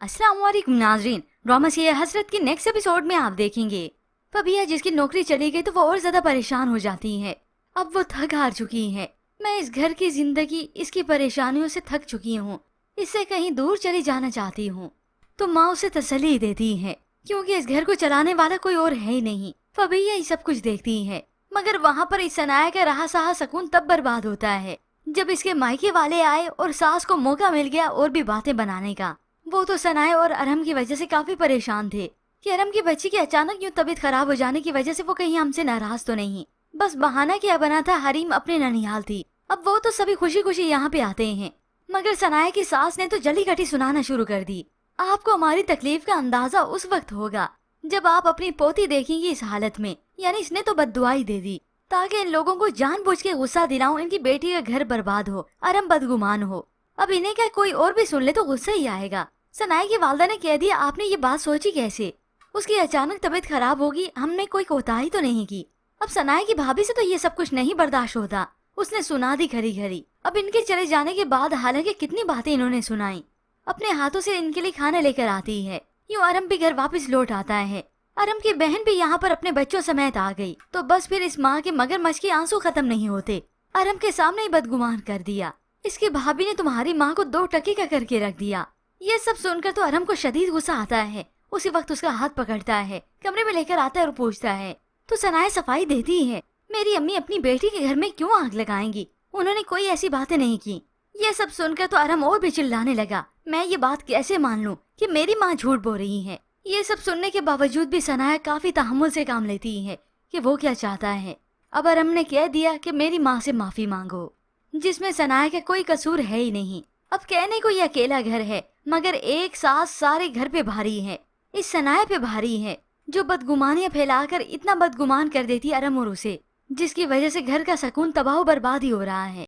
अस्सलाम वालेकुम नाजरीन। ड्रामा सीरियल हसरत की नेक्स्ट एपिसोड में आप देखेंगे फबिया जिसकी नौकरी चली गई तो वो और ज्यादा परेशान हो जाती है। अब वो थक हार चुकी है। मैं इस घर की जिंदगी इसकी परेशानियों से थक चुकी हूँ, इससे कहीं दूर चली जाना चाहती हूँ। तो माँ उसे तसल्ली देती है क्योंकि इस घर को चलाने वाला कोई और है ही नहीं। फबिया ये सब कुछ देखती है, मगर वहाँ पर इस सनाया का रहा सहा सुकून तब बर्बाद होता है जब इसके मायके वाले आए और सास को मौका मिल गया और भी बातें बनाने का। वो तो सनाया और अरहम की वजह से काफी परेशान थे कि अरहम की बच्ची की अचानक यूं तबीयत खराब हो जाने की वजह से वो कहीं हमसे नाराज तो नहीं। बस बहाना क्या बना था, हरीम अपने ननिहाल थी। अब वो तो सभी खुशी खुशी यहाँ पे आते हैं, मगर सनाया की सास ने तो जली कटी सुनाना शुरू कर दी। आपको हमारी तकलीफ का अंदाजा उस वक्त होगा जब आप अपनी पोती देखेंगी इस हालत में। यानी इसने तो बद्दुआई दे दी ताकि इन लोगों को जानबूझ के गुस्सा दिलाऊं, इनकी बेटी का घर बर्बाद हो, अरहम बदगुमान हो। अब इन्हें क्या कोई और भी सुन ले तो गुस्सा ही आएगा। सनाया की वालदा ने कह दिया, आपने ये बात सोची कैसे? उसकी अचानक तबीयत खराब होगी, हमने कोई कोताही तो नहीं की। अब सनाया की भाभी से तो ये सब कुछ नहीं बर्दाश्त होता, उसने सुना दी खरी खरी। अब इनके चले जाने के बाद हालांकि कितनी बातें इन्होंने सुनाई, अपने हाथों से इनके लिए खाना लेकर आती है। यूं अरहम भी घर वापस लौट आता है। अरहम की बहन भी यहाँ पर अपने बच्चों समेत आ गई। तो बस फिर इस माँ के मगरमच्छ के आंसू खत्म नहीं होते। अरहम के सामने ही बदगुमान कर दिया, इसकी भाभी ने तुम्हारी माँ को 2 टके का करके रख दिया। ये सब सुनकर तो अरहम को शदीद गुस्सा आता है। उसी वक्त उसका हाथ पकड़ता है, कमरे में लेकर आता है और पूछता है, तो सनाया सफाई देती है, मेरी अम्मी अपनी बेटी के घर में क्यों आग लगाएंगी? उन्होंने कोई ऐसी बातें नहीं की। ये सब सुनकर तो अरहम और भी चिल्लाने लगा, मैं ये बात कैसे मान लूं कि मेरी माँ झूठ बोल रही है। ये सब सुनने के बावजूद भी सनाया काफी तहम्मुल से काम लेती है कि वो क्या चाहता है। अब अरहम ने कह दिया कि मेरी माँ से माफी मांगो, जिसमें सनाया का कोई कसूर है ही नहीं। अब कहने को ये अकेला घर है, मगर एक सास सारे घर पे भारी है, इस सनाया पे भारी है जो बदगुमानियां फैलाकर इतना बदगुमान कर देती अरहम और उसे, जिसकी वजह से घर का सुकून तबाह बर्बाद ही हो रहा है।